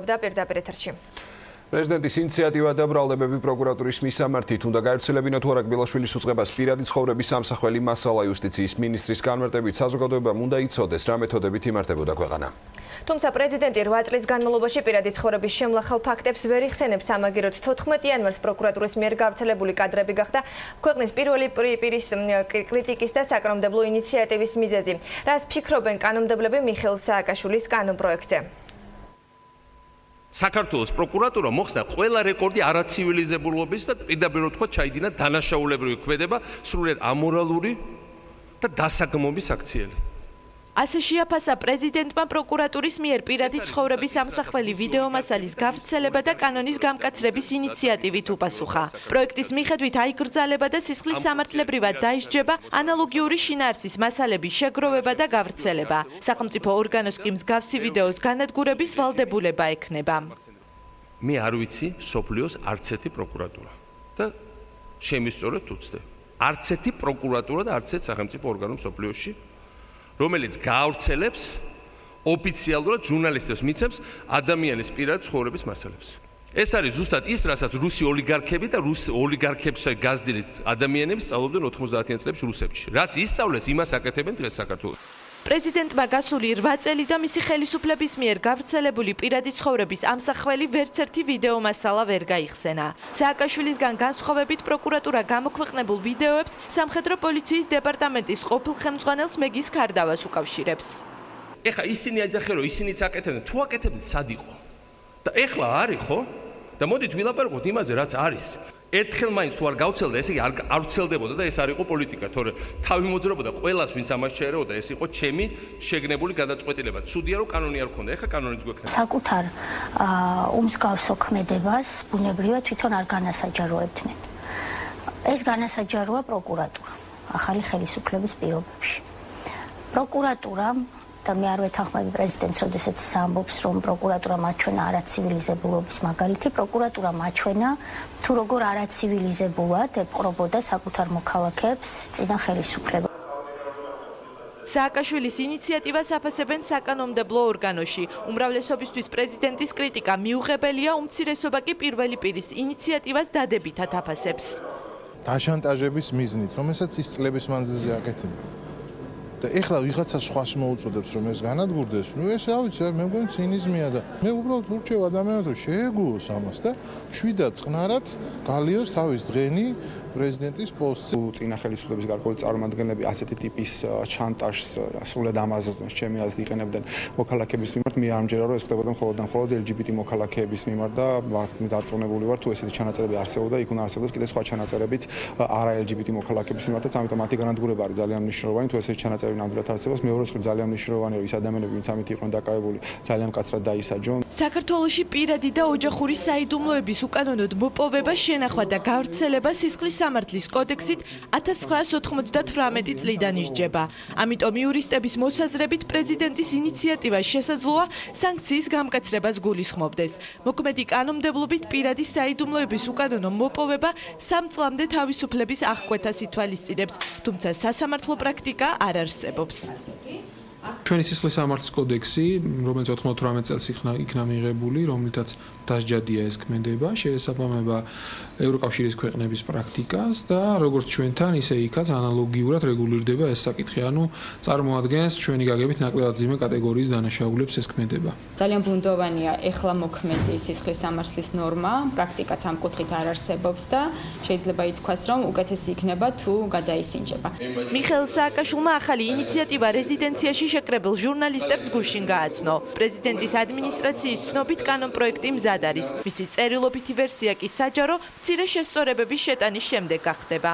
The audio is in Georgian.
პირდაპირ ეთერში. პრეზიდენტის ინიციატივა და ბრალდებები პროკურატურის მისამართით უნდა გაერთილებინათ თუ არა კბილაშვილის უწყებას პირადი ცხოვრების სამსახველი მასალა იუსტიციის მინისტრის განმარტებით საზოგადოებამ უნდა იცოდეს რა მეთოდებით იმართებოდა ქვეყანა. თუმცა პრეზიდენტი 8 წლის განმავლობაში პირადი ცხოვრების შემლახავ ფაქტებს ვერ იხსენებს. ამაგეროთ 14 იანვარს პროკურატურის მიერ გავრცელებული კადრები გახდა ქვეყნის პირველი პირის კრიტიკის და საკანონმდებლო ინიციატივის მიზეზი. რას ფიქრობენ კანონმდებლები მიხეილ სააკაშვილის კანონპროექტზე? საქართველოს პროკურატურა მოხსნა ყველა რეკორდი არაცივილიზებულობის და პირდაპირ ვთქვა ჩაიდინა დანაშაულებრივი ქმედება, სრულიად ამორალური და დასაგმობის აქციელი. ასე შეაფასა პრეზიდენტმა პროკურატურის მიერ პირადი ცხოვრების ამსახველი ვიდეომასალის გავრცელება და კანონის გამკაცრების ინიციატივით უპასუხა. პროექტის მიხედვით აიგრძალება და სისხლის სამართლებრივად დაისჯება ანალოგიური შინაარსის მასალების შეგროვება და გავრცელება. სახელმწიფო ორგანოს კი მსგავსი ვიდეოს განადგურების ვალდებულება ექნება. მე არ ვიცი სოფლიოს არც ერთი პროკურატურა და შემისწორეთ უცდე. არც ერთი პროკურატურა და არც ერთი სახელმწიფო ორგანო სოფლიოში რომელიც გაავრცელებს ოფიციალურად ჟურნალისტებს მიცემს ადამიანის პირადი ცხოვრების მასალებს. ეს არის ზუსტად ის, რასაც რუსი ოლიგარქები და რუს ოლიგარქებს გაზრდილი ადამიანები სწავლობდნენ 90-იან წლებში რუსეთში. რაც ისწავლეს, იმას აკეთებენ დღეს საქართველოში. პრეზიდენტმა გასული 8 წელი და მისი ხელისუფლების მიერ გავრცელებული პირადი ცხოვრების ამსახველი ვერც ერთი ვიდეო მასალა ვერ გაიხსენა. სააკაშვილისგან განსხვავებით პროკურატურა გამოქვეყნებულ ვიდეოებს სამხედრო პოლიციის დეპარტამენტის ყოფილ ხელმძღვანელს მეგის ქარდავას უკავშირებს. ეხლა ისინი აიძახენ, რომ ისინიც აკეთებდნენ, თუ აკეთებდნენ, სად იყო? და ეხლა არის, ხო? და მოდით ვილაპარაკოთ იმაზე, რაც არის. ერთხელ მაინც თუ არ გავცელდა, ესე იგი არ ვცელდებოდა და ეს არ იყო პოლიტიკა, თორე თავი მოძრაობდა ყველას, ვინც ამას შეერეოდა, ეს იყო ჩემი შეგნებული გადაწყვეტილება. ცუდია რომ კანონი არ გქონდა, ეხლა კანონიც გვექნება. საკუთარ უმსგავსო ქმედებას ბუნებრივად თვითონ არ განასაჯაროებდნენ. ეს განასაჯაროა პროკურატურა ახალი ხელისუფლების პირობებში. პროკურატურა და მე არ ვეთანხმები პრეზიდენტს, როდესაც ამბობს, რომ პროკურატურა მაჩვენა არაცივილიზებულობის მაგალითი, პროკურატურა მაჩვენა თუ როგორ არაცივილიზებულად ეპყრობოდა საკუთარ მოქალაქეებს წინა ხელისუფლება. სააკაშვილის ინიციატივას აფასებენ საკანონმდებლო ორგანოში. უმრავლესობისთვის პრეზიდენტის კრიტიკა მიუღებელია, უმცირესობა კი პირველი პირის ინიციატივას დადებითად აფასებს. დაშანტაჟების მიზნით, რომელსაც ის წლების მანძილზე აკეთებდა. და ეხლა ვიღაცა სხვას მოუწოდებს რომ ეს განადგურდეს, ნუ ეს რა ვიცი, მე მგონი ცინიზმია და მე უბრალოდ ურჩევ ადამიანებს რომ შეეგუოს ამას და შვიდად წყნარად გალიოს თავის დღენი პრეზიდენტის პოსტზე. წინა ხელისუფლების გარკვეული წარმომადგენლები ასეთი ტიპის შანტაჟს სრულად ამაზადებს, ჩემი აზრით იყენებდნენ მოქალაქეების მიმართ. მე ამჯერა რომ ეს ხდებოდა მხოლოდ LGBT მოქალაქეების მიმართ და დარწმუნებული ვარ თუ ესეთი ჩანაწერები არსებობდა, იქ უნდა არსებობდეს კიდევ სხვა ჩანაწერებიც არა LGBT მოქალაქეების მიმართაც, ამიტომ მათი განადგურება არის ძალიან მნიშვნელოვანი, თუ ესეთი ჩანაწერები ნამდვილად არსებობს. მეორე რიცხვი ძალიან მნიშვნელოვანია, რომ ის ადამიანები, ვინც ამით იყვნენ დაკავებული, ძალიან მკაცრად დაისაჯონ. საქართველოში პირადი და ოჯახური საიდუმლოების უკანონოდ მოპოვება, შენახვა და გავრცელება სისხლის სამართლის კოდექსით 1998 წლიდან ისჯება. ამიტომ იურისტების მოსაზრებით პრეზიდენტის ინიციატივა შესაძლოა სანქციის გამკაცრებას გულისხმობდეს. მოქმედი კანონმდებლობით პირადი საიდუმლოების უკანონო მოპოვება 3 წლამდე თავისუფლების აღკვეთას ითვალისწინებს, თუმცა სასამართლო პრაქტიკა არ არსებობს. ჩვენი სისხლის სამართლის კოდექსი, რომელიც 98 წელს იქნა მიღებული, რომლითაც დასჯადია ეს ქმედება, შეესაბამება ევროკავშირის ქვეყნების პრაქტიკას და როგორც ჩვენთან, ისე იქაც ანალოგიურად რეგულირდება ეს საკითხი, ანუ წარმოადგენს ჩვენი გაგებით ნაკლებად ძიმე კატეგორიის დანაშაულებს ეს ქმედება. ძალიან ბუნდოვანია ეხლა მოქმედი სისხლის სამართლის ნორმა, პრაქტიკაც ამ კუთხით არ არსებობს და შეიძლება ითქვას, რომ უკეთესი იქნება თუ გადაისინჯება. მიხეილ სააკაშვილმა ახალი ინიციატივა რეზიდენციაში შეკრებილ ჟურნალისტებს გუშინ გააცნო. პრეზიდენტის ადმინისტრაციის ცნობით კანონპროექტი მზად არის. მისი წერილობითი ვერსია კი საჯარო მცირე შესწორებების შეტანის შემდეგ გახდება.